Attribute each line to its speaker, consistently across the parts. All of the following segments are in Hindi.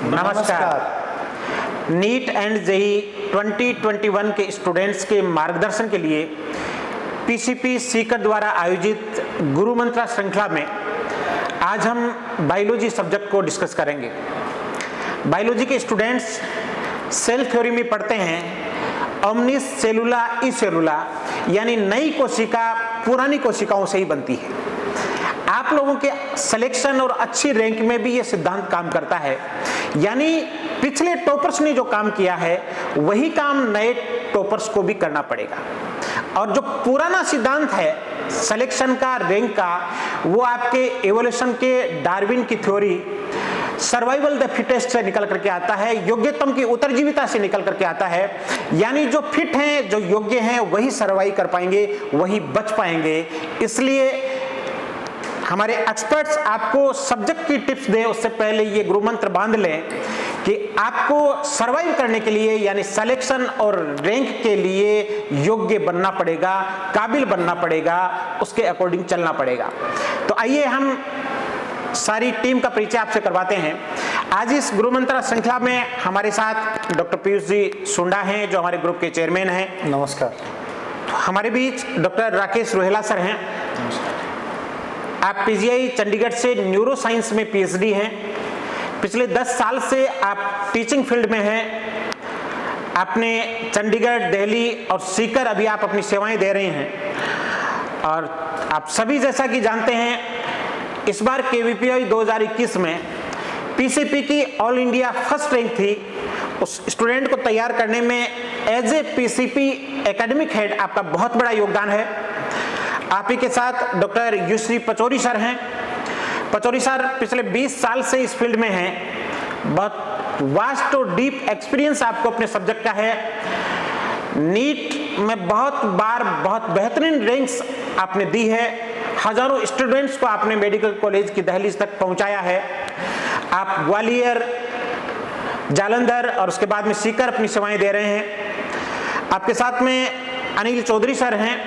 Speaker 1: नमस्कार। नीट एंड जेईई 2021 के स्टूडेंट्स के मार्गदर्शन के लिए पीसीपी सीकर द्वारा आयोजित गुरु मंत्रा श्रृंखला में आज हम बायोलॉजी सब्जेक्ट को डिस्कस करेंगे। बायोलॉजी के स्टूडेंट्स सेल थ्योरी में पढ़ते हैं ओमनिस सेलुला ई सेलुला, यानी नई कोशिका पुरानी कोशिकाओं से ही बनती है। आप लोगों के सिलेक्शन और अच्छी रैंक में भी ये सिद्धांत काम करता है, यानी पिछले टॉपर्स ने जो काम किया है वही काम नए टॉपर्स को भी करना पड़ेगा। और जो पुराना सिद्धांत है सिलेक्शन का, रैंक का, वो आपके एवोल्यूशन के डार्विन की थ्योरी सर्वाइवल द फिटेस्ट से निकल करके आता है, योग्यतम की उत्तरजीविता से निकल करके आता है। यानी जो फिट हैं, जो योग्य हैं, वही सर्वाइव कर पाएंगे, वही बच पाएंगे। इसलिए हमारे एक्सपर्ट्स आपको सब्जेक्ट की टिप्स दें उससे पहले ये गुरु मंत्र बांध लें कि आपको सर्वाइव करने के लिए, यानी सिलेक्शन और रैंक के लिए योग्य बनना पड़ेगा, काबिल बनना पड़ेगा, उसके अकॉर्डिंग चलना पड़ेगा। तो आइए हम सारी टीम का परिचय आपसे करवाते हैं। आज इस गुरु मंत्र श्रृंखला में हमारे साथ डॉक्टर पीयूष जी सुंडा हैं, जो हमारे ग्रुप के चेयरमैन हैं।
Speaker 2: नमस्कार।
Speaker 1: हमारे बीच डॉक्टर राकेश रोहेला सर हैं। आप पीजीआई चंडीगढ़ से न्यूरो साइंस में पीएचडी हैं। पिछले 10 साल से आप टीचिंग फील्ड में हैं। आपने चंडीगढ़, दिल्ली और सीकर अभी आप अपनी सेवाएं दे रहे हैं। और आप सभी जैसा कि जानते हैं, इस बार केवीपीआई 2021 में पीसीपी की ऑल इंडिया फर्स्ट रैंक थी। उस स्टूडेंट को तैयार करने में as a PCP academic head आपका बहुत बड़ा योगदान है। आप ही के साथ डॉक्टर युश्री पचौरी सर हैं। पचौरी सर पिछले 20 साल से इस फील्ड में हैं। बहुत वास्ट और डीप एक्सपीरियंस आपको अपने सब्जेक्ट का है। नीट में बहुत बार बहुत बेहतरीन रैंक्स आपने दी है। हजारों स्टूडेंट्स को आपने मेडिकल कॉलेज की दहलीज तक पहुंचाया है। आप ग्वालियर, जालंधर और उसके बाद में सीकर अपनी सेवाएं दे रहे हैं। आपके साथ में अनिल चौधरी सर हैं।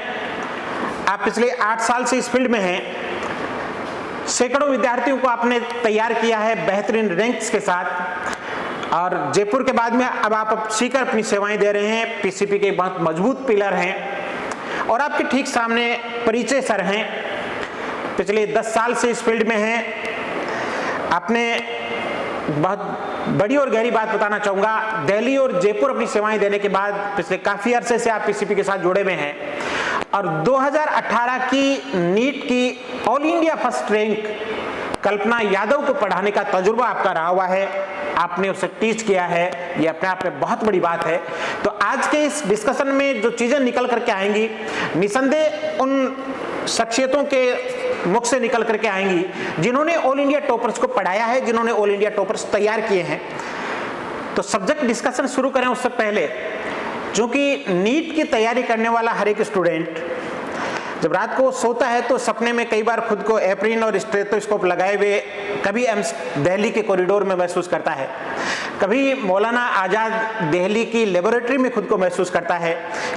Speaker 1: आप पिछले 8 साल से इस फील्ड में हैं। सैकड़ों विद्यार्थियों को आपने तैयार किया है बेहतरीन रैंक्स के साथ। और जयपुर के बाद में अब आप सीकर अपनी सेवाएं दे रहे हैं। पीसीपी के बहुत मजबूत पिलर हैं। और आपके ठीक सामने परिचय सर हैं, पिछले 10 साल से इस फील्ड में हैं। आपने बहुत बड़ी और गहरी बात बताना चाहूंगा, दिल्ली और जयपुर अपनी सेवाएं देने के बाद पिछले काफी अरसे से आप पीसीपी के साथ जुड़े हुए हैं। और 2018 की नीट की ऑल इंडिया फर्स्ट रैंक कल्पना यादव को पढ़ाने का तजुर्बा आपका रहा हुआ है। आपने उसे टीच किया है, ये अपने आप में बहुत बड़ी बात है। तो आज के इस डिस्कशन में जो चीजें निकल करके आएंगी, निसंदेह उन शख्सियतों के मुख से निकल करके आएंगी जिन्होंने ऑल इंडिया टॉपर्स को पढ़ाया है, जिन्होंने ऑल इंडिया टॉपर्स तैयार किए हैं। तो सब्जेक्ट डिस्कशन शुरू करें उससे पहले, क्योंकि नीट की तैयारी करने वाला हर एक स्टूडेंट जब रात को सोता है तो सपने में कई बार खुद को एप्रिन और स्टेथोस्कोप लगाए हुए कभी एम्स दिल्ली के कॉरिडोर में महसूस करता है, कभी मौलाना आजाद दिल्ली की लेबोरेटरी में खुद को महसूस करता है,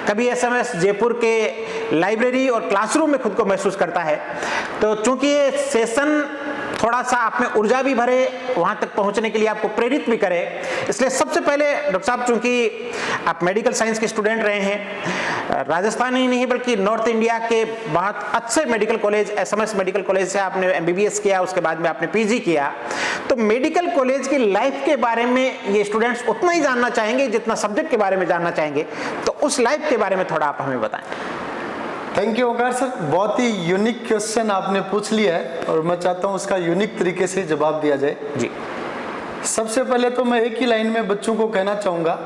Speaker 1: कभी एसएमएस जयपुर के लाइब्रेरी और क्लासरूम में खुद को महसूस करता है। तो चूंकि ये सेशन थोड़ा सा आप में ऊर्जा भी भरे, वहां तक पहुंचने के लिए आपको प्रेरित भी करे, इसलिए सबसे पहले डॉक्टर साहब, चूंकि आप मेडिकल साइंस के स्टूडेंट रहे हैं, राजस्थान ही नहीं बल्कि नॉर्थ इंडिया के बहुत अच्छे medical college, SMS medical college से आपने एमबीबीएस किया, उसके बाद में आपने पीजी किया, तो मेडिकल कॉलेज की लाइफ के बारे में ये स्टूडेंट्स उतना ही जानना चाहेंगे जितना सब्जेक्ट के बारे में जानना चाहेंगे। तो उस लाइफ के बारे में थोड़ा आप हमें बताएं।
Speaker 2: थैंक यू ओंकार सर, बहुत ही यूनिक क्वेश्चन आपने पूछ लिया है और मैं चाहता हूँ उसका यूनिक तरीके से जवाब दिया जाए।
Speaker 1: जी, सबसे
Speaker 2: पहले तो मैं एक ही लाइन में बच्चों को कहना चाहूँगा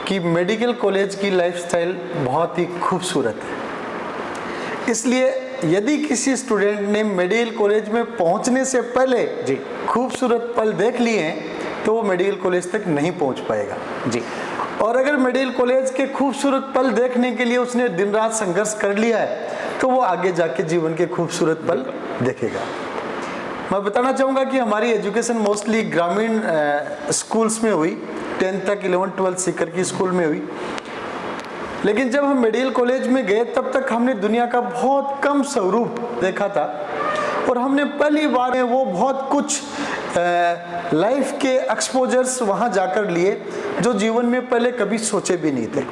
Speaker 2: कि मेडिकल कॉलेज की लाइफस्टाइल बहुत ही खूबसूरत है। इसलिए यदि किसी स्टूडेंट ने मेडिकल कॉलेज में पहुँचने से पहले
Speaker 1: जी
Speaker 2: खूबसूरत पल देख लिए हैं तो वो मेडिकल कॉलेज तक नहीं पहुँच पाएगा।
Speaker 1: जी,
Speaker 2: और अगर मेडिकल कॉलेज के खूबसूरत पल देखने के लिए उसने दिन रात संघर्ष कर लिया है तो वो आगे जाके जीवन के खूबसूरत पल देखेगा। मैं बताना चाहूँगा कि हमारी एजुकेशन मोस्टली ग्रामीण स्कूल्स में हुई, 10th तक 11th 12th सीकर की स्कूल में हुई। लेकिन जब हम मेडिकल कॉलेज में गए तब तक हमने दुनिया का बहुत कम स्वरूप देखा था और हमने पहली बार वो बहुत कुछ लाइफ के एक्सपोजर्स वहाँ जाकर लिए जो जीवन में पहले कभी सोचे भी नहीं थे।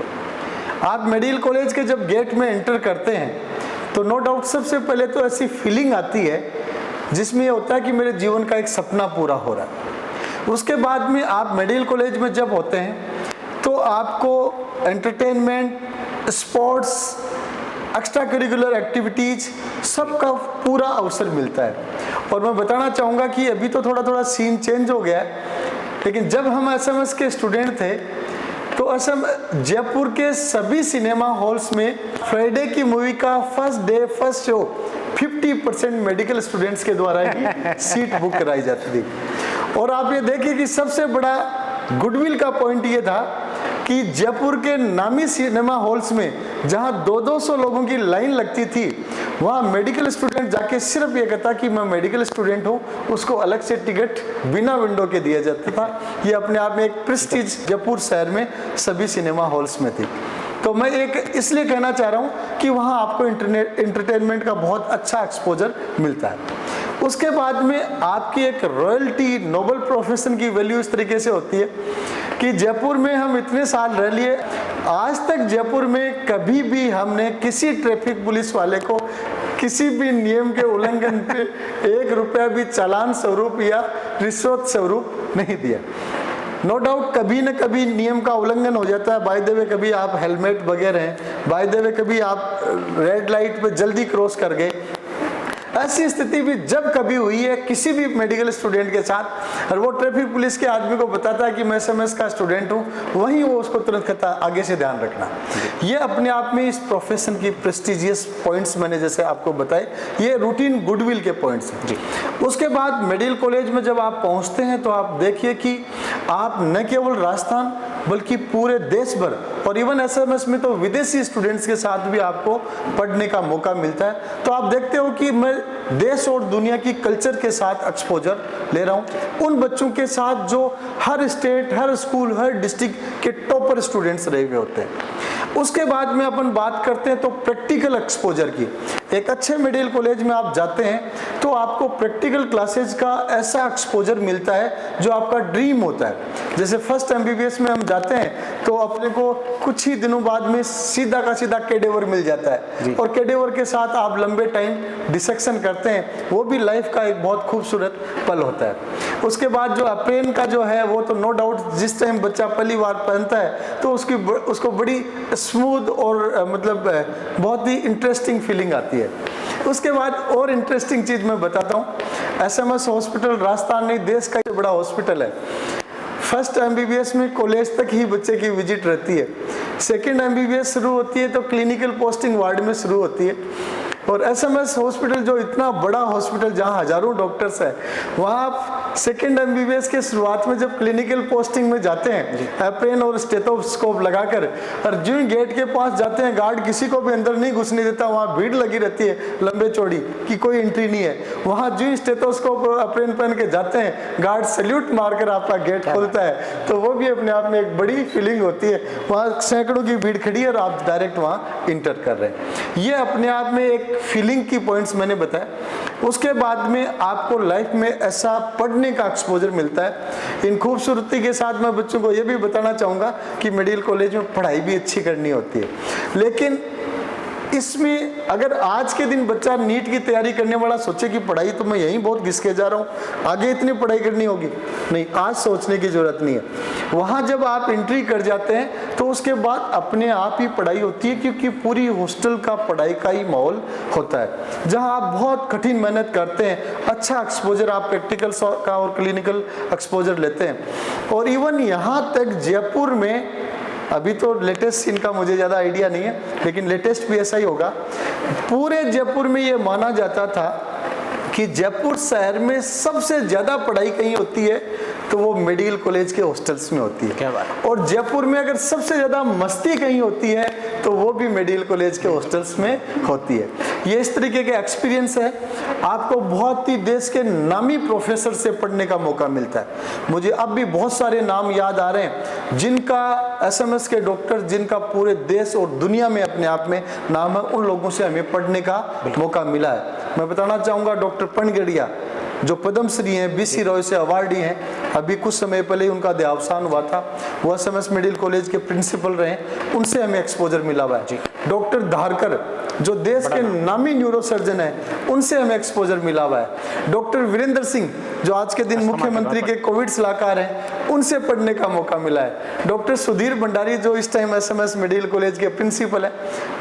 Speaker 2: आप मेडिकल कॉलेज के जब गेट में एंटर करते हैं तो नो डाउट सबसे पहले तो ऐसी फीलिंग आती है जिसमें ये होता है कि मेरे जीवन का एक सपना पूरा हो रहा है। उसके बाद में आप मेडिकल कॉलेज में जब होते हैं तो आपको entertainment, sports, extra curricular activities सबका पूरा अवसर मिलता है। और मैं बताना चाहूँगा कि अभी तो थोड़ा थोड़ा सीन चेंज हो गया है, लेकिन जब हम एसएमएस के स्टूडेंट थे तो असम जयपुर के सभी सिनेमा हॉल्स में फ्राइडे की मूवी का first day first show 50% medical students के द्वारा ही सीट बुक कराई जाती थी। और आप ये देखिए कि सबसे बड़ा गुडविल का पॉइंट ये था कि जयपुर के नामी सिनेमा हॉल्स में जहां 200-200 लोगों की लाइन लगती थी, वहां मेडिकल स्टूडेंट जाके सिर्फ ये कहता कि मैं मेडिकल स्टूडेंट हूं, उसको अलग से टिकट बिना विंडो के दिया जाता था। ये अपने आप में एक प्रेस्टीज जयपुर शहर में सभी सिनेमा हॉल्स में थी। तो मैं एक इसलिए कहना चाह रहा हूं कि वहां आपको एंटरटेनमेंट का बहुत अच्छा एक्सपोजर मिलता है। उसके बाद में आपकी एक रॉयल्टी, नोबल प्रोफेशन की वैल्यू इस तरीके से होती है कि जयपुर में हम इतने साल रह लिए, आज तक जयपुर में कभी भी हमने किसी ट्रैफिक पुलिस वाले को किसी भी नियम के उल्लंघन पे 1 रुपया भी चालान स्वरूप या रिश्वत स्वरूप नहीं दिया। नो डाउट कभी न कभी नियम का उल्लंघन हो जाता है। बाय द वे कभी आप हेलमेट बगैर हैं, बाय द वे कभी आप रेड लाइट पे जल्दी क्रॉस कर गए। ऐसी स्थिति भी जब कभी हुई है किसी भी मेडिकल स्टूडेंट के साथ, और वो ट्रैफिक पुलिस के आदमी को बताता है कि मैं एसएमएस का स्टूडेंट हूँ, वहीं वो उसको तुरंत कहता है आगे से ध्यान रखना। ये अपने आप में इस प्रोफेशन की प्रेस्टिजियस पॉइंट्स मैंने जैसे आपको बताए, ये रूटीन गुडविल के पॉइंट्स हैं। उसके बाद मेडिकल कॉलेज में जब आप पहुँचते हैं तो आप देखिए कि आप न केवल राजस्थान बल्कि पूरे देश भर और इवन एसएमएस में तो विदेशी स्टूडेंट्स के साथ भी आपको पढ़ने का मौका मिलता है। तो आप देखते हो कि मैं देश और दुनिया की कल्चर के साथ एक्सपोजर ले रहा हूँ, उन बच्चों के साथ जो हर स्टेट, हर स्कूल, हर डिस्ट्रिक्ट के टॉपर स्टूडेंट्स रहे हुए होते हैं। उसके बाद में अपन बात करते हैं तो प्रैक्टिकल एक्सपोजर की। एक अच्छे मेडिकल कॉलेज में आप जाते हैं तो आपको प्रैक्टिकल क्लासेज का ऐसा एक्सपोजर मिलता है जो आपका ड्रीम होता है। जैसे फर्स्ट एमबीबीएस में हम जाते हैं तो अपने को कुछ ही दिनों बाद में सीधा का सीधा कैडेवर मिल जाता है, और कैडेवर के साथ आप लंबे टाइम डिसेक्शन करते हैं, वो भी लाइफ का एक बहुत खूबसूरत पल होता है। उसके बाद जो अप्रेन का जो है वो तो नो डाउट जिस टाइम बच्चा पहली बार पहनता है तो उसको बड़ी स्मूथ और मतलब बहुत ही इंटरेस्टिंग फीलिंग आती है। उसके बाद और इंटरेस्टिंग चीज मैं बताता हूँ, एसएमएस हॉस्पिटल राजस्थान नहीं देश का बड़ा हॉस्पिटल है। फर्स्ट एमबीबीएस में कॉलेज तक ही बच्चे की विजिट रहती है, सेकंड एमबीबीएस शुरू होती है तो क्लिनिकल पोस्टिंग वार्ड में शुरू होती है। और एसएमएस हॉस्पिटल जो इतना बड़ा हॉस्पिटल जहां हजारों डॉक्टर्स हैं, वहां आप सेकेंड एमबीबीएस के शुरुआत में जब क्लिनिकल पोस्टिंग में जाते हैं एप्रेन और स्टेथोस्कोप लगाकर, और जो गेट के पास जाते हैं गार्ड किसी को भी अंदर नहीं घुसने देता, वहां भीड़ लगी रहती है लंबे चौड़ी कि कोई एंट्री नहीं है। वहां जो स्टेथोस्कोप और एप्रेन पहन के जाते हैं गार्ड सैल्यूट मारकर आपका गेट खोलता है, तो वो भी अपने आप में एक बड़ी फीलिंग होती है। वहाँ सैकड़ों की भीड़ खड़ी है और आप डायरेक्ट वहाँ इंटर कर रहे हैं। ये अपने आप में एक फीलिंग की पॉइंट्स मैंने बताया। उसके बाद में आपको लाइफ में ऐसा पढ़ने का एक्सपोजर मिलता है। इन खूबसूरती के साथ मैं बच्चों को ये भी बताना चाहूँगा कि मेडिकल कॉलेज में पढ़ाई भी अच्छी करनी होती है, लेकिन इसमें अगर आज के दिन बच्चा नीट की तैयारी करने वाला सोचे कि पढ़ाई तो मैं यहीं बहुत घिसके जा रहा हूँ, आगे इतनी पढ़ाई करनी होगी, नहीं, आज सोचने की जरूरत नहीं है। वहाँ जब आप एंट्री कर जाते हैं तो उसके बाद अपने आप ही पढ़ाई होती है, क्योंकि पूरी हॉस्टल का पढ़ाई का ही माहौल होता है जहाँ आप बहुत कठिन मेहनत करते हैं, अच्छा एक्सपोजर आप प्रैक्टिकल का और क्लिनिकल एक्सपोजर लेते हैं। और इवन यहाँ तक जयपुर में अभी तो लेटेस्ट सीन का मुझे ज़्यादा आइडिया नहीं है, लेकिन लेटेस्ट भी ऐसा ही होगा। पूरे जयपुर में ये माना जाता था कि जयपुर शहर में सबसे ज़्यादा पढ़ाई कहीं होती है तो वो मेडिकल कॉलेज के हॉस्टल्स में होती है।
Speaker 1: क्या बात।
Speaker 2: और जयपुर में अगर सबसे ज़्यादा मस्ती कहीं होती है तो वो भी मेडिकल कॉलेज के हॉस्टल्स में होती है। ये इस तरीके के एक्सपीरियंस है। आपको बहुत ही देश के नामी प्रोफेसर से पढ़ने का मौका मिलता है। मुझे अब भी बहुत सारे नाम याद आ रहे हैं जिनका एसएमएस के डॉक्टर, जिनका पूरे देश और दुनिया में अपने आप में नाम है, उन लोगों से हमें पढ़ने का मौका मिला है। मैं बताना चाहूँगा डॉक्टर पनगड़िया, जो पद्मश्री हैं, BC रॉय से अवार्डी हैं, अभी कुछ समय पहले उनका देहावसान हुआ था, वो SMS मेडिकल कॉलेज के प्रिंसिपल रहे, उनसे हमें एक्सपोजर मिला हुआ है। डॉक्टर धारकर जो देश के नामी न्यूरोसर्जन हैं, उनसे हमें एक्सपोजर मिला हुआ है। डॉक्टर वीरेंद्र सिंह जो आज के दिन मुख्यमंत्री के कोविड सलाहकार हैं, उनसे पढ़ने का मौका मिला है। डॉक्टर सुधीर भंडारी जो इस टाइम SMS मेडिकल कॉलेज के प्रिंसिपल हैं,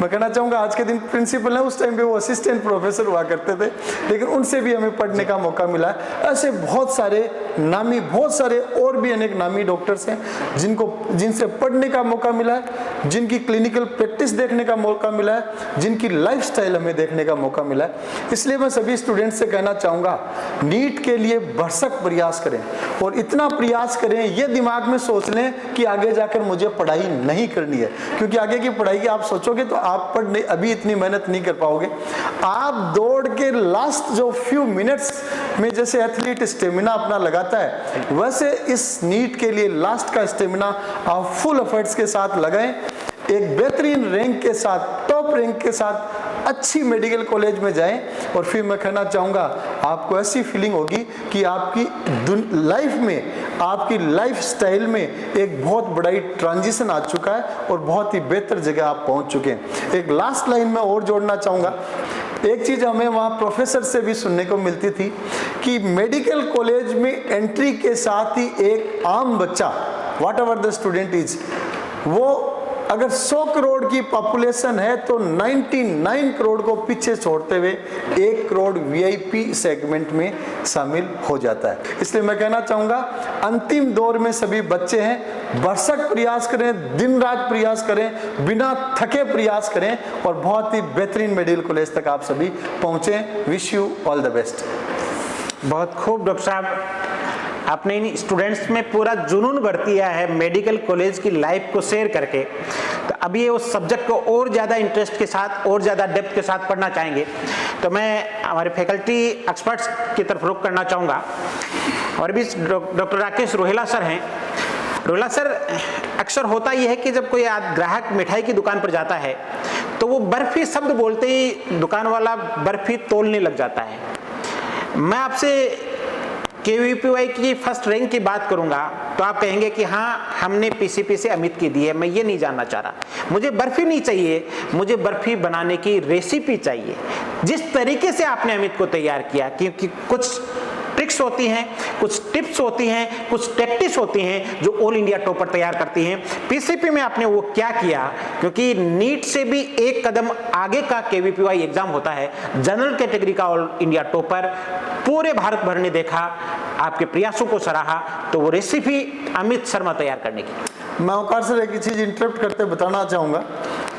Speaker 2: मैं कहना चाहूँगा आज के दिन प्रिंसिपल हैं, उस टाइम पे वो असिस्टेंट प्रोफेसर हुआ करते थे, लेकिन उनसे भी हमें पढ़ने का मौका मिला है। ऐसे बहुत सारे नामी, बहुत सारे और भी अनेक नामी डॉक्टर्स हैं जिनसे पढ़ने का मौका मिला है, जिनकी क्लिनिकल प्रैक्टिस देखने का मौका मिला है, जिनकी लाइफस्टाइल हमें देखने का मौका मिला है। इसलिए मैं सभी स्टूडेंट्स से कहना चाहूँगा, नीट के लिए भरसक प्रयास करें और इतना प्रयास करें, ये दिमाग में सोच लें कि आगे जाकर मुझे पढ़ाई नहीं करनी है, क्योंकि आगे की पढ़ाई की आप सोचोगे तो आप अभी इतनी मेहनत नहीं कर पाओगे। आप दौड़ के लास्ट जो फ्यू मिनट्स में जैसे एथलीट स्टेमिना अपना लगाता है, वैसे इस नीट के लिए लास्ट का स्टेमिना आप फुल एफर्ट्स के साथ लगाएं, एक बेहतरीन रैंक के साथ, टॉप रैंक के साथ अच्छी मेडिकल कॉलेज में जाएं, और फिर मैं कहना चाहूँगा आपको ऐसी फीलिंग होगी कि आपकी लाइफ में, आपकी लाइफ स्टाइल में एक बहुत बड़ा ट्रांजिशन आ चुका है और बहुत ही बेहतर जगह आप पहुँच चुके हैं। एक लास्ट लाइन में और जोड़ना चाहूँगा, एक चीज़ हमें वहाँ प्रोफेसर से भी सुनने को मिलती थी कि मेडिकल कॉलेज में एंट्री के साथ ही एक आम बच्चा, what ever the student is, वो अगर 100 करोड़ की पॉपुलेशन है तो 99 करोड़ को पीछे छोड़ते हुए 1 करोड़ VIP सेगमेंट में शामिल हो जाता है। इसलिए मैं कहना चाहूँगा, अंतिम दौर में सभी बच्चे हैं, भरसक प्रयास करें, दिन रात प्रयास करें, बिना थके प्रयास करें और बहुत ही बेहतरीन मेडिकल कॉलेज तक आप सभी पहुँचें। Wish you all the best.
Speaker 1: बहुत खूब डॉक्टर साहब, आपने इन स्टूडेंट्स में पूरा जुनून भर दिया है मेडिकल कॉलेज की लाइफ को शेयर करके। तो अब ये उस सब्जेक्ट को और ज़्यादा इंटरेस्ट के साथ और ज़्यादा डेप्थ के साथ पढ़ना चाहेंगे, तो मैं हमारे फैकल्टी एक्सपर्ट्स की तरफ रुख करना चाहूँगा। और भी डॉक्टर राकेश रोहेला सर हैं। रोहेला सर, अक्सर होता ये है कि जब कोई ग्राहक मिठाई की दुकान पर जाता है तो वो बर्फी शब्द बोलते ही दुकान वाला बर्फी तोलने लग जाता है। मैं आपसे KVPY की फर्स्ट रैंक की बात करूंगा तो आप कहेंगे कि हाँ, हमने PCP से अमित की दी है, मैं ये नहीं जानना चाह रहा, मुझे बर्फी नहीं चाहिए, मुझे बर्फी बनाने की रेसिपी चाहिए। जिस तरीके से आपने अमित को तैयार किया, क्योंकि कुछ ट्रिक्स होती हैं, कुछ टिप्स होती हैं, कुछ टैक्टिक्स होती हैं जो ऑल इंडिया टॉपर तैयार करती हैं। PCP में आपने वो क्या किया, क्योंकि नीट से भी एक कदम आगे का KVPY एग्जाम होता है, जनरल कैटेगरी का ऑल इंडिया टॉपर पूरे भारत भर ने देखा, आपके प्रयासों को सराहा, तो वो रेसिपी अमित शर्मा तैयार करने की।
Speaker 2: मैं औकार सर एक चीज़ इंटरप्ट करते बताना चाहूँगा,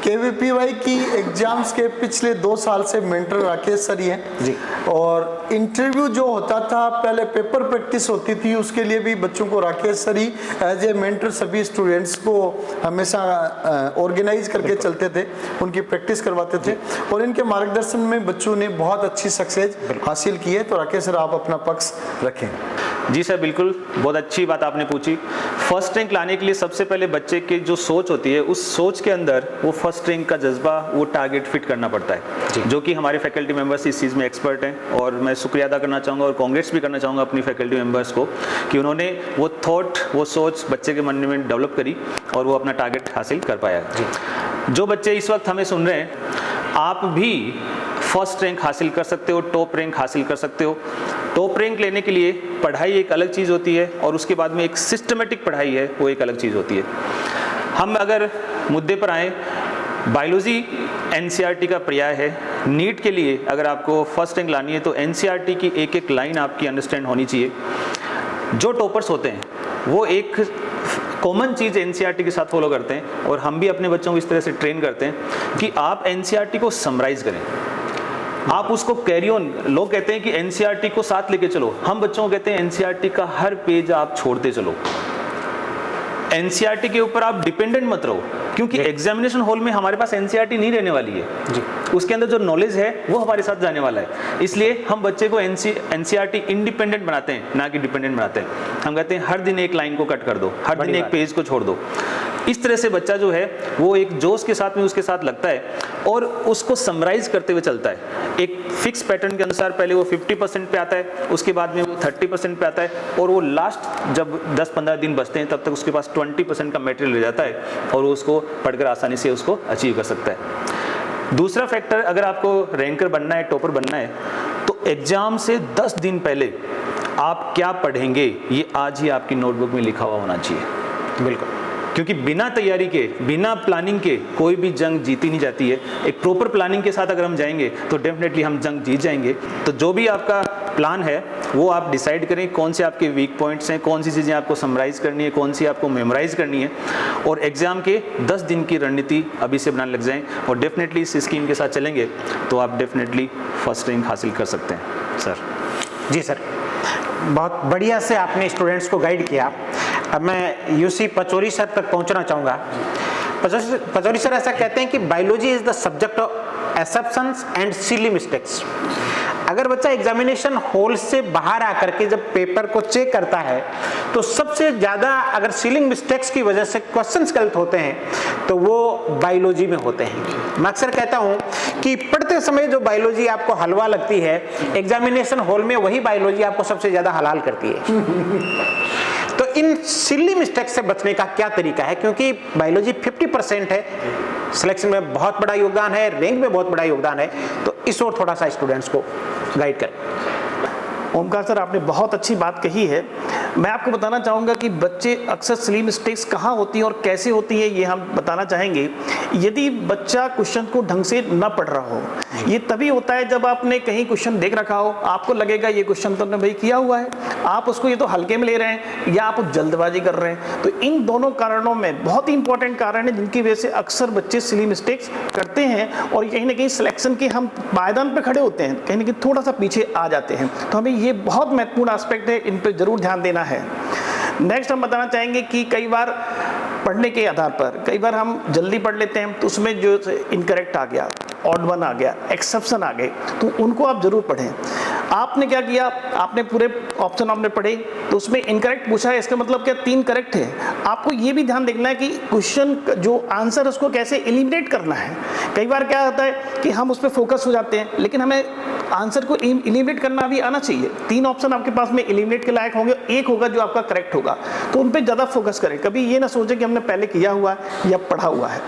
Speaker 2: KVPY की एग्जाम्स के पिछले 2 साल से मेंटर राकेश सर ही हैं
Speaker 1: जी। और
Speaker 2: इंटरव्यू जो होता था, पहले पेपर प्रैक्टिस होती थी, उसके लिए भी बच्चों को राकेश सर ही एज ए मेंटर सभी स्टूडेंट्स को हमेशा ऑर्गेनाइज करके चलते थे, उनकी प्रैक्टिस करवाते थे, और इनके मार्गदर्शन में बच्चों ने बहुत अच्छी सक्सेस हासिल की है। तो राकेश सर, आप अपना पक्ष रखें।
Speaker 3: जी सर, बिल्कुल, बहुत अच्छी बात आपने पूछी। फर्स्ट रैंक लाने के लिए सबसे पहले बच्चे की जो सोच होती है, उस सोच के अंदर वो फर्स्ट रैंक का जज्बा, वो टारगेट फिट करना पड़ता है, जो कि हमारे फैकल्टी मेंबर्स इस चीज़ में एक्सपर्ट हैं। और मैं शुक्रिया अदा करना चाहूँगा और कांग्रेस भी करना चाहूँगा अपनी फैकल्टी मेंबर्स को कि उन्होंने वो थॉट, वो सोच बच्चे के मन में डेवलप करी और वो अपना टारगेट हासिल कर पाया। जो बच्चे इस वक्त हमें सुन रहे हैं, आप भी फर्स्ट रैंक हासिल कर सकते हो, टॉप रैंक हासिल कर सकते हो। टॉप रैंक लेने के लिए पढ़ाई एक अलग चीज़ होती है और उसके बाद में एक सिस्टमेटिक पढ़ाई है, वो एक अलग चीज़ होती है। हम अगर मुद्दे पर आएँ, बायोलॉजी NCERT का पर्याय है। नीट के लिए अगर आपको फर्स्ट रैंक लानी है तो NCERT की एक एक लाइन आपकी अंडरस्टैंड होनी चाहिए। जो टॉपर्स होते हैं वो एक कॉमन चीज़ NCERT के साथ फॉलो करते हैं, और हम भी अपने बच्चों को इस तरह से ट्रेन करते हैं कि आप NCERT को समराइज़ करें, आप उसको कैरी ऑन। लोग कहते हैं कि NCERT को साथ लेके चलो, हम बच्चों को कहते हैं NCERT का हर पेज आप छोड़ते चलो। NCERT के ऊपर आप डिपेंडेंट मत रहो, क्योंकि एग्जामिनेशन हॉल में हमारे पास NCERT नहीं रहने वाली है जी। उसके अंदर जो नॉलेज है वो हमारे साथ जाने वाला है। इसलिए हम बच्चे को NCERT इंडिपेंडेंट बनाते हैं, ना कि डिपेंडेंट बनाते हैं। हम कहते हैं हर दिन एक लाइन को कट कर दो, हर दिन एक पेज को छोड़ दो। इस तरह से बच्चा जो है वो एक जोश के साथ में उसके साथ लगता है। और उसको समराइज करते हुए चलता है। एक फिक्स पैटर्न के अनुसार पहले वो 50% पे आता है, उसके बाद में वो 30% पे आता है, और वो लास्ट जब 10-15 दिन बचते हैं तब तक उसके पास 20% का मटेरियल रह जाता है और वो उसको पढ़कर आसानी से उसको अचीव कर सकता है। दूसरा फैक्टर, अगर आपको रैंकर बनना है, टॉपर बनना है, तो एग्जाम से 10 दिन पहले आप क्या पढ़ेंगे ये आज ही आपकी नोटबुक में लिखा हुआ होना चाहिए।
Speaker 1: बिल्कुल,
Speaker 3: क्योंकि बिना तैयारी के, बिना प्लानिंग के कोई भी जंग जीती नहीं जाती है। एक प्रॉपर प्लानिंग के साथ अगर हम जाएंगे तो डेफिनेटली हम जंग जीत जाएंगे। तो जो भी आपका प्लान है वो आप डिसाइड करें, कौन से आपके वीक पॉइंट्स हैं, कौन सी चीज़ें आपको समराइज़ करनी है, कौन सी आपको मेमोराइज करनी है, और एग्ज़ाम के 10 दिन की रणनीति अभी से बनाने लग जाएं और डेफिनेटली इस स्कीम के साथ चलेंगे तो आप डेफिनेटली फर्स्ट रैंक हासिल कर सकते हैं। सर
Speaker 1: जी सर, बहुत बढ़िया से आपने स्टूडेंट्स को गाइड किया। अब मैं यूसी पचौरी सर तक पहुंचना चाहूँगा। पचौरी सर ऐसा कहते हैं कि biology is the subject of exceptions and silly mistakes. अगर बच्चा एग्जामिनेशन हॉल से बाहर आकर के जब पेपर को चेक करता है तो सबसे ज़्यादा अगर सीलिंग मिस्टेक्स की वजह से क्वेश्चंस गलत होते हैं तो वो बायोलॉजी में होते हैं। मैं अक्सर कहता हूँ कि पढ़ते समय जो बायोलॉजी आपको हलवा लगती है, एग्जामिनेशन हॉल में वही बायोलॉजी आपको सबसे ज़्यादा हलाल करती है। तो इन सिली मिस्टेक्स से बचने का क्या तरीका है, क्योंकि बायोलॉजी 50% है, सिलेक्शन में बहुत बड़ा योगदान है, रैंक में बहुत बड़ा योगदान है, तो इस ओर थोड़ा सा स्टूडेंट्स को गाइड करें।
Speaker 4: ओमकार सर, आपने बहुत अच्छी बात कही है। मैं आपको बताना चाहूँगा कि बच्चे अक्सर सिली मिस्टेक्स कहाँ होती हैं और कैसे होती है, ये हम बताना चाहेंगे। यदि बच्चा क्वेश्चन को ढंग से न पढ़ रहा हो, ये तभी होता है जब आपने कहीं क्वेश्चन देख रखा हो, आपको लगेगा ये क्वेश्चन तो भाई किया हुआ है, आप उसको ये तो हल्के में ले रहे हैं या आप जल्दबाजी कर रहे हैं। तो इन दोनों कारणों में बहुत ही इंपॉर्टेंट कारण है जिनकी वजह से अक्सर बच्चे सिली मिस्टेक्स करते हैं और कहीं ना कहीं सिलेक्शन के हम पायदान पर खड़े होते हैं, कहीं ना कहीं थोड़ा सा पीछे आ जाते हैं। तो हमें ये बहुत महत्वपूर्ण एस्पेक्ट है, इन पर जरूर ध्यान देना है। नेक्स्ट हम बताना चाहेंगे कि कई बार पढ़ने के आधार पर कई बार हम जल्दी पढ़ लेते हैं तो उसमें जो इनकरेक्ट आ गया, ऑड वन आ गया, एक्सेप्शन आ गए, तो उनको आप जरूर पढ़ें। आपने क्या किया, आपने पूरे ऑप्शन आपने पढ़े तो उसमें इनकरेक्ट पूछा है, इसका मतलब क्या 3 करेक्ट है। आपको ये भी ध्यान देखना है कि क्वेश्चन जो आंसर उसको कैसे एलिमिनेट करना है। कई बार क्या होता है कि हम उस पर फोकस हो जाते हैं, लेकिन हमें आंसर को एलिमिनेट करना भी आना चाहिए। 3 ऑप्शन आपके पास में एलिमिनेट के लायक होंगे, एक होगा जो आपका करेक्ट होगा, तो उन पे ज़्यादा फोकस करें। कभी ये ना सोचें कि हमने पहले किया हुआ है या पढ़ा हुआ है।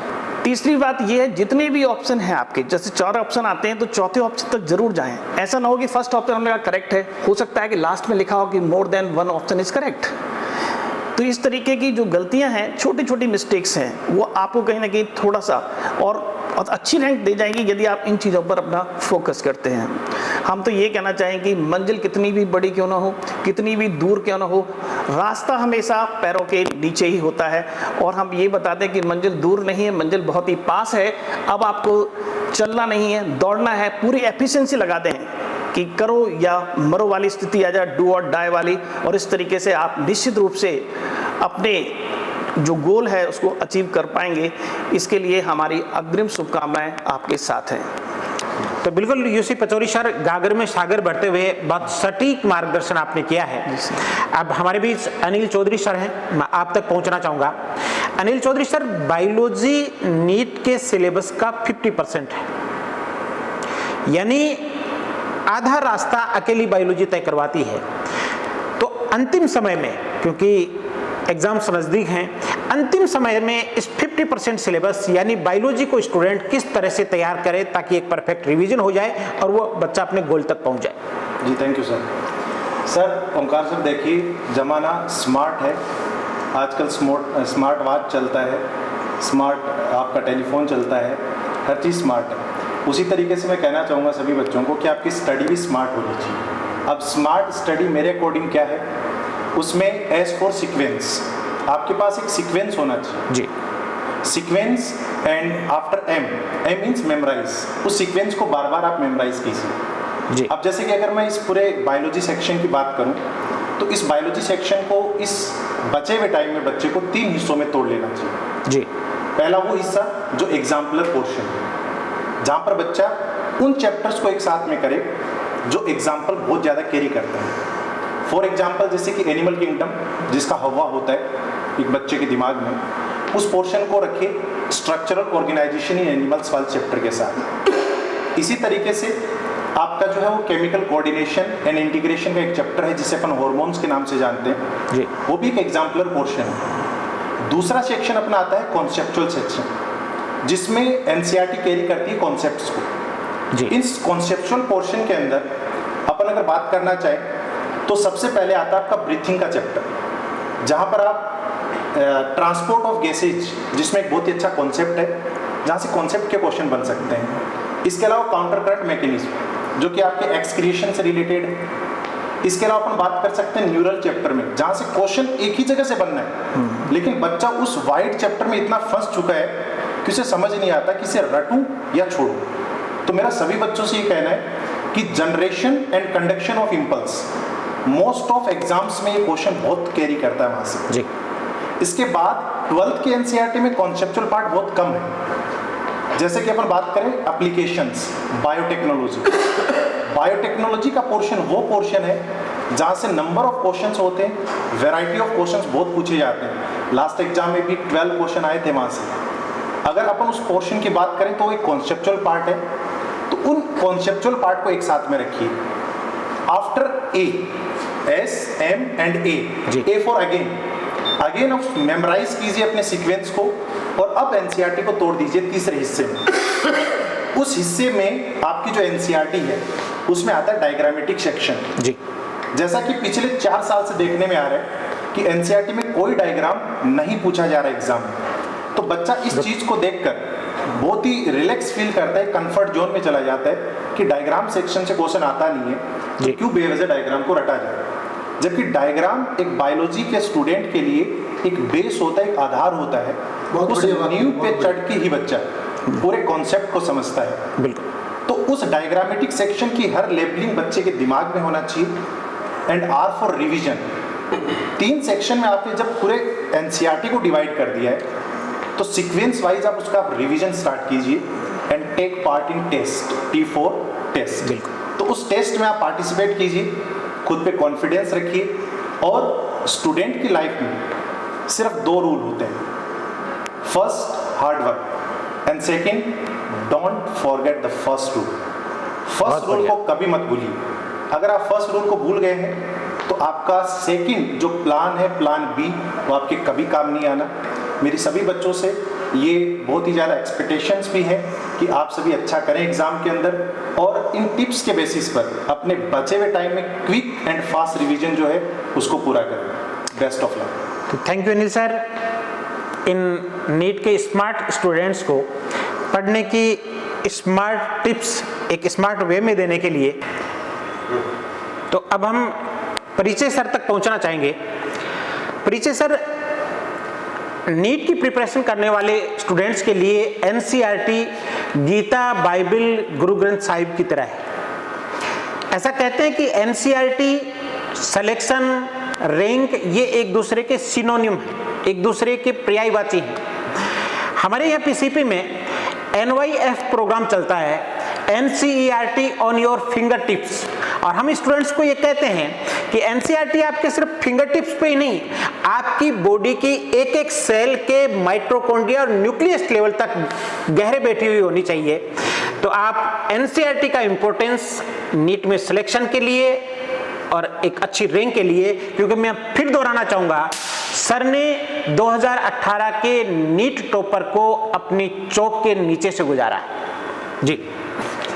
Speaker 4: तीसरी बात यह है, जितने भी ऑप्शन हैं आपके, जैसे 4 ऑप्शन आते हैं तो चौथे ऑप्शन तक जरूर जाएं। ऐसा ना हो कि फर्स्ट ऑप्शन हमने कहा करेक्ट है, हो सकता है कि लास्ट में लिखा हो कि more than 1 option is correct. तो इस तरीके की जो गलतियां हैं, छोटी छोटी मिस्टेक्स हैं, वो आपको कहीं ना कहीं थोड़ा सा और अच्छी रैंक दे जाएंगी यदि आप इन चीज़ों पर अपना फोकस करते हैं। हम तो ये कहना चाहेंगे कि मंजिल कितनी भी बड़ी क्यों ना हो, कितनी भी दूर क्यों ना हो, रास्ता हमेशा पैरों के नीचे ही होता है। और हम ये बताते हैं कि मंजिल दूर नहीं है, मंजिल बहुत ही पास है। अब आपको चलना नहीं है, दौड़ना है, पूरी एफिशिएंसी लगा दें कि करो या मरो वाली स्थिति आ जाए, डू और डाई वाली, और इस तरीके से आप निश्चित रूप से अपने जो गोल है उसको अचीव कर पाएंगे। इसके लिए हमारी अग्रिम शुभकामनाएं आपके साथ हैं।
Speaker 1: तो बिल्कुल यूसी पचौरी सर, गागर में सागर बढ़ते हुए बहुत सटीक मार्गदर्शन आपने किया है। अब हमारे बीच अनिल चौधरी सर हैं, मैं आप तक पहुंचना चाहूँगा। Anil Chaudhary sir, biology NEET के सिलेबस का 50% है, यानी आधा रास्ता अकेली बायोलॉजी तय करवाती है। तो अंतिम समय में, क्योंकि एग्जाम्स नज़दीक हैं, अंतिम समय में इस 50% सिलेबस यानी बायोलॉजी को स्टूडेंट किस तरह से तैयार करे ताकि एक परफेक्ट रिवीजन हो जाए और वो बच्चा अपने गोल तक पहुंच जाए।
Speaker 5: जी thank you sir. Sir Omkar sir, देखिए ज़माना स्मार्ट है, आजकल स्मार्ट वॉच चलता है, स्मार्ट आपका टेलीफोन चलता है, हर चीज़ स्मार्ट है। उसी तरीके से मैं कहना चाहूँगा सभी बच्चों को कि आपकी स्टडी भी स्मार्ट होनी चाहिए। अब स्मार्ट स्टडी मेरे अकॉर्डिंग क्या है, उसमें एज फॉर सीक्वेंस, आपके पास एक सीक्वेंस होना चाहिए
Speaker 1: जी।
Speaker 5: Sequence and after M means memorise, उस सीक्वेंस को बार बार आप मेमोराइज कीजिए
Speaker 1: जी।
Speaker 5: अब जैसे कि अगर मैं इस पूरे बायोलॉजी सेक्शन की बात करूं तो इस बायोलॉजी सेक्शन को इस बचे हुए टाइम में बच्चे को 3 हिस्सों में तोड़ लेना चाहिए
Speaker 1: जी।
Speaker 5: पहला वो हिस्सा जो एग्जाम्पलर पोर्शन है, जहाँ पर बच्चा उन चैप्टर्स को एक साथ में करे जो एग्जाम्पल बहुत ज़्यादा कैरी करते हैं। फॉर एग्जाम्पल जैसे कि एनिमल किंगडम जिसका हवा होता है एक बच्चे के दिमाग में, उस पोर्शन को रखे स्ट्रक्चरल ऑर्गेनाइजेशन इन एनिमल्स वाले चैप्टर के साथ। इसी तरीके से आपका जो है वो केमिकल कोऑर्डिनेशन एंड इंटीग्रेशन का एक चैप्टर है जिसे अपन हार्मोन्स के नाम से जानते हैं
Speaker 1: जी।
Speaker 5: वो भी एक एग्जाम्पलर पोर्शन है। दूसरा सेक्शन अपना आता है कॉन्सेप्चुअल सेक्शन, जिसमें एनसीईआरटी कैरी करती है कॉन्सेप्ट्स को।
Speaker 1: जी।
Speaker 5: इस कॉन्सेप्चुअल पोर्शन के अंदर अपन अगर बात करना चाहें तो सबसे पहले आता है आपका ब्रीथिंग का चैप्टर, जहाँ पर आप ट्रांसपोर्ट ऑफ गैसेज, जिसमें एक बहुत ही अच्छा कॉन्सेप्ट है जहाँ से कॉन्सेप्ट के क्वेश्चन बन सकते हैं। इसके अलावा काउंटर करंट मैकेनिज्म जो कि आपके एक्सक्रीशन से रिलेटेड है। इसके अलावा अपन बात कर सकते हैं न्यूरल चैप्टर में, जहाँ से क्वेश्चन एक ही जगह से बनना है, लेकिन बच्चा उस वाइड चैप्टर में इतना फंस चुका है कि उसे समझ नहीं आता कि इसे रटूं या छोड़ूं। तो मेरा सभी बच्चों से ये कहना है कि generation and conduction of impulse most of exams में ये क्वेश्चन बहुत कैरी करता है वहाँ से।
Speaker 1: जी।
Speaker 5: इसके बाद 12th के एनसीईआरटी में कॉन्सेप्चुअल पार्ट बहुत कम है। जैसे कि अपन बात करें एप्लीकेशंस, बायोटेक्नोलॉजी का पोर्शन वो पोर्शन है जहाँ से नंबर ऑफ क्वेश्चंस होते हैं, वैरायटी ऑफ क्वेश्चंस बहुत पूछे जाते हैं। लास्ट एग्जाम में भी 12 क्वेश्चन आए थे वहाँ से। अगर अपन उस पोर्शन की बात करें तो एक कॉन्सेप्चुअल पार्ट है, तो उन कॉन्सेप्चुअल पार्ट को एक साथ में रखिए। After A, S M and A for again आप मेमोराइज कीजिए अपने सीक्वेंस को और अब एनसीईआरटी को तोड़ दीजिए तीसरे हिस्से में। उस हिस्से में आपकी जो एनसीईआरटी है उसमें आता है डायग्रामेटिक सेक्शन।
Speaker 1: जी।
Speaker 5: जैसा कि पिछले 4 साल से देखने में आ रहा है कि एनसीईआरटी में कोई डायग्राम नहीं पूछा जा रहा है एग्जाम में, तो बच्चा इस चीज को देखकर बहुत ही रिलैक्स फील करता है, कंफर्ट जोन में चला जाता है कि डायग्राम सेक्शन से क्वेश्चन आता नहीं है, तो क्यों बेवजह डायग्राम को रटा जाए। जबकि डायग्राम एक बायोलॉजी के स्टूडेंट के लिए एक बेस होता है, एक आधार होता है। उस नींव पे चढ़ के ही बच्चा पूरे कॉन्सेप्ट को समझता है।
Speaker 1: बिल्कुल।
Speaker 5: तो उस डायग्रामेटिक सेक्शन की हर लेबलिंग बच्चे के दिमाग में होना चाहिए। And R for revision. 3 section में आपने जब पूरे एनसीईआरटी को डिवाइड कर दिया है तो सीक्वेंस वाइज आप उसका रिवीजन स्टार्ट कीजिए and take part in test, T4 test. तो उस टेस्ट में आप पार्टिसिपेट कीजिए, खुद पे कॉन्फिडेंस रखिए। और स्टूडेंट की लाइफ में सिर्फ 2 रूल होते हैं, first hard work and second don't forget the first rule. First rule को कभी मत भूलिए। अगर आप फर्स्ट रूल को भूल गए हैं तो आपका सेकंड जो प्लान है, प्लान बी, वो आपके कभी काम नहीं आना। मेरी सभी बच्चों से ये बहुत ही ज़्यादा एक्सपेक्टेशंस भी हैं कि आप सभी अच्छा करें एग्जाम के अंदर, और इन टिप्स के बेसिस पर अपने बचे हुए टाइम में क्विक एंड फास्ट रिवीजन जो है उसको पूरा करें। Best of luck.
Speaker 1: तो थैंक यू अनिल सर, इन नीट के स्मार्ट स्टूडेंट्स को पढ़ने की स्मार्ट टिप्स एक स्मार्ट वे में देने के लिए। तो अब हम परिचय सर तक पहुंचना चाहेंगे। परिचय सर, नीट की प्रिपरेशन करने वाले स्टूडेंट्स के लिए एनसीईआरटी गीता, बाइबल, गुरु ग्रंथ साहिब की तरह है। ऐसा कहते हैं कि एनसीईआरटी, सिलेक्शन, रैंक ये एक दूसरे के सिनोनिम हैं, एक दूसरे के पर्यायवाची हैं। हमारे यहाँ पीसीपी में NYF प्रोग्राम चलता है, NCERT on your finger tips, और हम स्टूडेंट्स को ये कहते हैं कि एनसीईआरटी आपके सिर्फ फिंगर टिप्स पे ही नहीं, आपकी बॉडी की एक एक सेल के माइटोकॉन्ड्रिया और न्यूक्लियस लेवल तक गहरे बैठी हुई होनी चाहिए। तो आप एनसीईआरटी का इंपॉर्टेंस नीट में सिलेक्शन के लिए और एक अच्छी रैंक के लिए, क्योंकि मैं फिर दोहराना चाहूंगा, सर ने 2018 के नीट टॉपर को अपनी चौक के नीचे से गुजारा जी।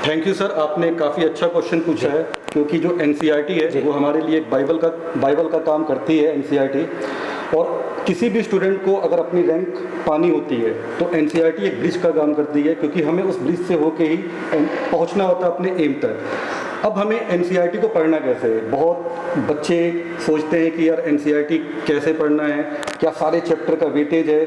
Speaker 6: थैंक यू सर, आपने काफ़ी अच्छा क्वेश्चन पूछा है, क्योंकि जो एनसीईआरटी है वो हमारे लिए एक बाइबल का काम करती है एनसीईआरटी। और किसी भी स्टूडेंट को अगर अपनी रैंक पानी होती है तो एनसीईआरटी एक ब्रिज का काम करती है, क्योंकि हमें उस ब्रिज से होके ही पहुंचना होता है अपने एम तक। अब हमें एनसीईआरटी को पढ़ना कैसे है? बहुत बच्चे सोचते हैं कि यार एनसीईआरटी कैसे पढ़ना है, क्या सारे चैप्टर का वेटेज है,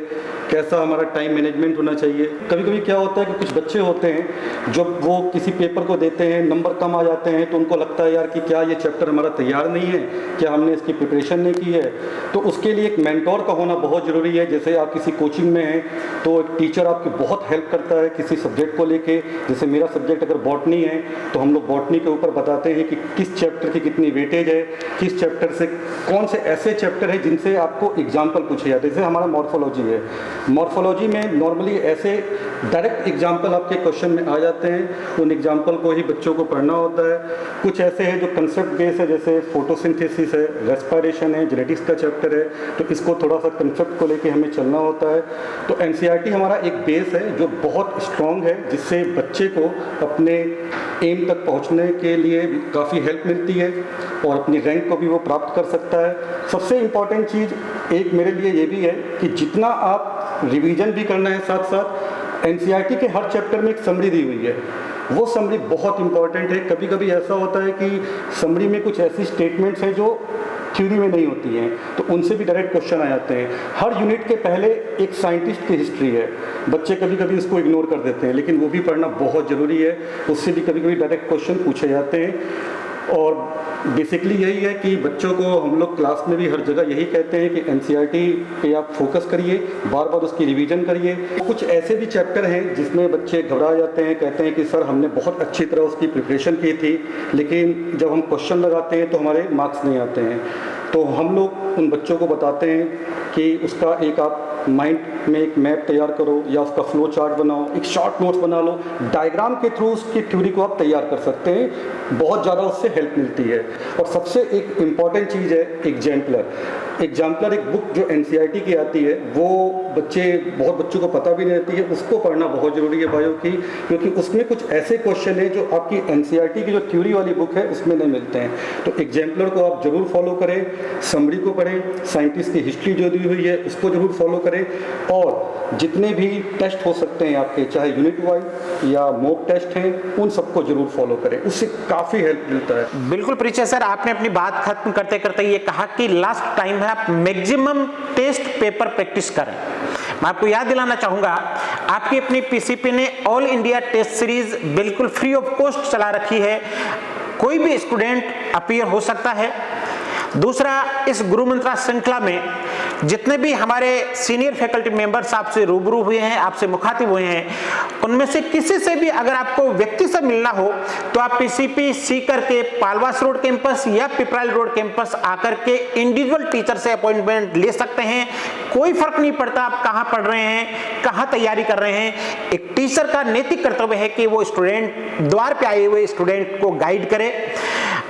Speaker 6: कैसा हमारा टाइम मैनेजमेंट होना चाहिए। कभी कभी क्या होता है कि कुछ बच्चे होते हैं जब वो किसी पेपर को देते हैं, नंबर कम आ जाते हैं, तो उनको लगता है यार कि क्या ये चैप्टर हमारा तैयार नहीं है, क्या हमने इसकी प्रिपरेशन नहीं की है। तो उसके लिए एक मेंटोर का होना बहुत ज़रूरी है। जैसे आप किसी कोचिंग में हैं तो एक टीचर आपकी बहुत हेल्प करता है किसी सब्जेक्ट को लेके। जैसे मेरा सब्जेक्ट अगर बॉटनी है तो हम लोग बॉटनी के ऊपर ऊपर बताते हैं कि किस चैप्टर की कितनी वेटेज है, किस चैप्टर से कौन से ऐसे चैप्टर हैं जिनसे आपको एग्जाम्पल पूछे जाते हैं। जैसे हमारा मॉर्फोलॉजी है, मॉर्फोलॉजी में नॉर्मली ऐसे डायरेक्ट एग्जाम्पल आपके क्वेश्चन में आ जाते हैं, उन एग्जाम्पल को ही बच्चों को पढ़ना होता है। कुछ ऐसे हैं जो कंसेप्ट बेस है, जैसे फोटोसिंथेसिस है, रेस्पिरेशन है, जेनेटिक्स का चैप्टर है, तो इसको थोड़ा सा कंसेप्ट को लेके हमें चलना होता है। तो एनसीईआरटी हमारा एक बेस है जो बहुत स्ट्रॉन्ग है, जिससे बच्चे को अपने एम तक पहुंचने के लिए काफ़ी हेल्प मिलती है और अपनी रैंक को भी वो प्राप्त कर सकता है। सबसे इम्पॉर्टेंट चीज़ एक मेरे लिए ये भी है कि जितना आप रिवीजन भी करना है, साथ साथ एनसीईआरटी के हर चैप्टर में एक समरी दी हुई है, वो समरी बहुत इंपॉर्टेंट है। कभी कभी ऐसा होता है कि समरी में कुछ ऐसी स्टेटमेंट्स हैं जो थ्योरी में नहीं होती हैं, तो उनसे भी डायरेक्ट क्वेश्चन आ जाते हैं। हर यूनिट के पहले एक साइंटिस्ट की हिस्ट्री है, बच्चे कभी कभी इसको इग्नोर कर देते हैं, लेकिन वो भी पढ़ना बहुत ज़रूरी है, उससे भी कभी कभी डायरेक्ट क्वेश्चन पूछे जाते हैं। और बेसिकली यही है कि बच्चों को हम लोग क्लास में भी हर जगह यही कहते हैं कि एनसीईआरटी पे आप फोकस करिए, बार बार उसकी रिवीजन करिए। कुछ ऐसे भी चैप्टर हैं जिसमें बच्चे घबरा जाते हैं, कहते हैं कि सर हमने बहुत अच्छी तरह उसकी प्रिपरेशन की थी, लेकिन जब हम क्वेश्चन लगाते हैं तो हमारे मार्क्स नहीं आते हैं। तो हम लोग उन बच्चों को बताते हैं कि उसका एक आप माइंड में एक मैप तैयार करो या उसका फ्लो चार्ट बनाओ, एक शॉर्ट नोट्स बना लो, डायग्राम के थ्रू उसकी थ्योरी को आप तैयार कर सकते हैं, बहुत ज़्यादा उससे हेल्प मिलती है। और सबसे एक इम्पॉर्टेंट चीज़ है एग्जाम्पलर एक बुक जो एनसीईआरटी की आती है, वो बहुत बच्चों को पता भी नहीं रहती है, उसको पढ़ना बहुत ज़रूरी है बायो की, क्योंकि उसमें कुछ ऐसे क्वेश्चन हैं जो आपकी एनसीईआरटी की जो थ्योरी वाली बुक है उसमें नहीं मिलते हैं। तो एग्जाम्पलर को आप ज़रूर फॉलो करें, समरी को पढ़ें, साइंटिस्ट की हिस्ट्री जो दी हुई है उसको ज़रूर फॉलो करें, और जितने भी टेस्ट हो सकते हैं आपके, चाहे यूनिट वाइज या मॉक टेस्ट हैं, उन सबको जरूर फॉलो करें, उससे काफ़ी हेल्प मिलता है।
Speaker 1: बिल्कुल परिचय सर, आपने अपनी बात खत्म करते करते ये कहा कि लास्ट टाइम है आप मैक्सिमम टेस्ट पेपर प्रैक्टिस करें। मैं आपको याद दिलाना चाहूंगा, आपकी अपनी पीसीपी ने ऑल इंडिया टेस्ट सीरीज बिल्कुल फ्री ऑफ कॉस्ट चला रखी है, कोई भी स्टूडेंट अपीयर हो सकता है। दूसरा, इस गुरु मंत्रा श्रृंखला में जितने भी हमारे सीनियर फैकल्टी मेंबर्स आपसे रूबरू हुए हैं, आपसे मुखातिब हुए हैं, उनमें से किसी से भी अगर आपको व्यक्ति से मिलना हो तो आप पीसीपी सीकर के पालवास रोड कैंपस या पिपराइल रोड कैंपस आकर के इंडिविजुअल टीचर से अपॉइंटमेंट ले सकते हैं। कोई फर्क नहीं पड़ता आप कहाँ पढ़ रहे हैं, कहाँ तैयारी कर रहे हैं। एक टीचर का नैतिक कर्तव्य है कि वो स्टूडेंट, द्वार पे आए हुए स्टूडेंट को गाइड करे।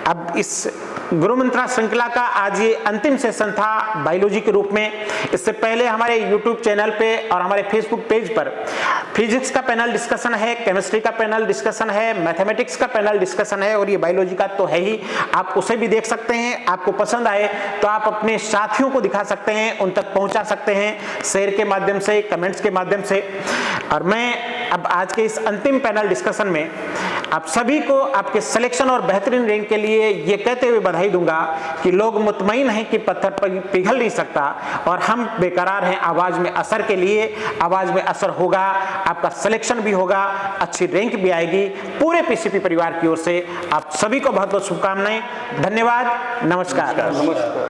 Speaker 1: अब इस गुरु मंत्रा श्रृंखला का आज ये अंतिम सेशन था बायोलॉजी के रूप में। इससे पहले हमारे YouTube चैनल पे और हमारे Facebook पेज पर फिजिक्स का पैनल डिस्कशन है, केमिस्ट्री का पैनल डिस्कशन है, मैथमेटिक्स का पैनल डिस्कशन है, और ये बायोलॉजी का तो है ही। आप उसे भी देख सकते हैं, आपको पसंद आए तो आप अपने साथियों को दिखा सकते हैं, उन तक पहुंचा सकते हैं शेयर के माध्यम से, कमेंट्स के माध्यम से। और मैं अब आज के इस अंतिम पैनल डिस्कशन में आप सभी को आपके सिलेक्शन और बेहतरीन रैंक के लिए ये कहते हुए बधाई दूंगा कि लोग मुतमईन हैं कि पत्थर पिघल नहीं सकता, और हम बेकरार हैं आवाज में असर के लिए। आवाज में असर होगा, आपका सिलेक्शन भी होगा, अच्छी रैंक भी आएगी। पूरे पीसीपी परिवार की ओर से आप सभी को बहुत बहुत शुभकामनाएं। धन्यवाद, नमस्कार।